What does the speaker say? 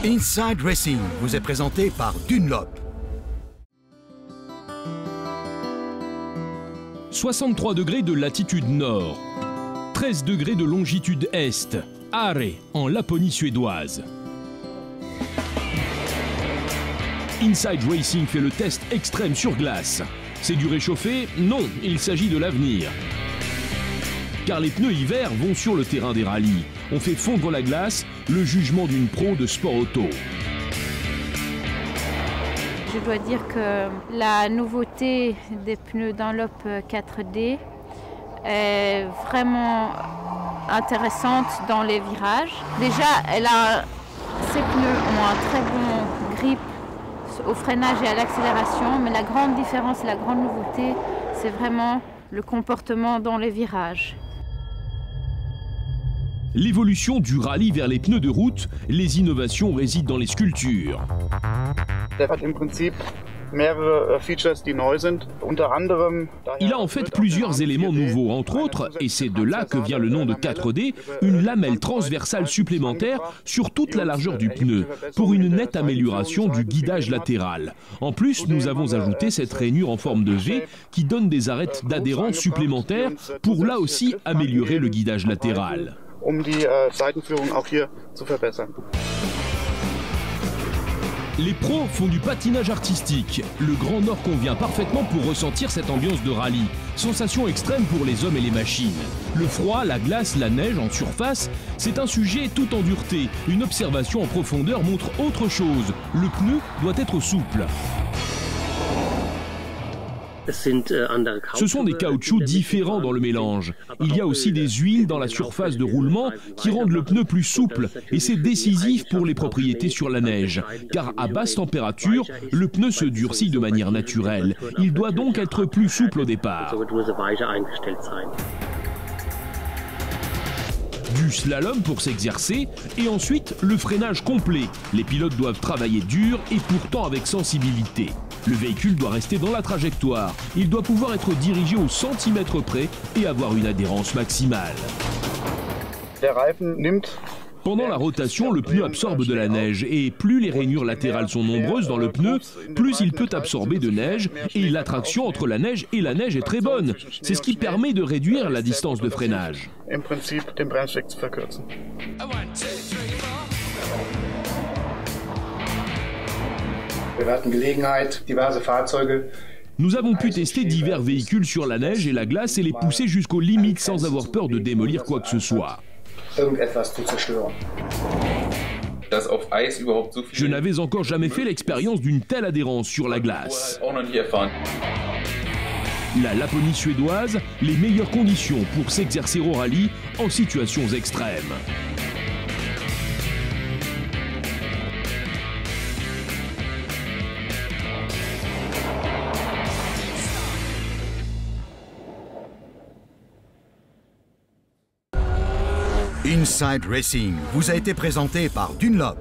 Inside Racing vous est présenté par Dunlop. 63 degrés de latitude nord, 13 degrés de longitude est, Åre, en Laponie suédoise. Inside Racing fait le test extrême sur glace. C'est du réchauffé? Non, il s'agit de l'avenir. Car les pneus hiver vont sur le terrain des rallyes. On fait fondre la glace, le jugement d'une pro de sport auto. Je dois dire que la nouveauté des pneus Dunlop 4D est vraiment intéressante dans les virages. Déjà, ces pneus ont un très bon grip au freinage et à l'accélération, mais la grande différence, la grande nouveauté, c'est vraiment le comportement dans les virages. L'évolution du rallye vers les pneus de route, les innovations résident dans les sculptures. Il a en fait plusieurs éléments nouveaux, entre autres, et c'est de là que vient le nom de 4D, une lamelle transversale supplémentaire sur toute la largeur du pneu, pour une nette amélioration du guidage latéral. En plus, nous avons ajouté cette rainure en forme de V qui donne des arêtes d'adhérence supplémentaires pour là aussi améliorer le guidage latéral. Les pros font du patinage artistique. Le Grand Nord convient parfaitement pour ressentir cette ambiance de rallye. Sensation extrême pour les hommes et les machines. Le froid, la glace, la neige en surface, c'est un sujet tout en dureté. Une observation en profondeur montre autre chose. Le pneu doit être souple. Ce sont des caoutchoucs différents dans le mélange. Il y a aussi des huiles dans la surface de roulement qui rendent le pneu plus souple et c'est décisif pour les propriétés sur la neige. Car à basse température, le pneu se durcit de manière naturelle. Il doit donc être plus souple au départ. Du slalom pour s'exercer et ensuite le freinage complet. Les pilotes doivent travailler dur et pourtant avec sensibilité. Le véhicule doit rester dans la trajectoire. Il doit pouvoir être dirigé au centimètre près et avoir une adhérence maximale. Pendant la rotation, le pneu absorbe de la neige et plus les rainures latérales sont nombreuses dans le pneu, plus il peut absorber de neige et l'attraction entre la neige et la neige est très bonne. C'est ce qui permet de réduire la distance de freinage. Nous avons pu tester divers véhicules sur la neige et la glace et les pousser jusqu'aux limites sans avoir peur de démolir quoi que ce soit. Je n'avais encore jamais fait l'expérience d'une telle adhérence sur la glace. La Laponie suédoise, les meilleures conditions pour s'exercer au rallye en situations extrêmes. Inside Racing vous a été présenté par Dunlop.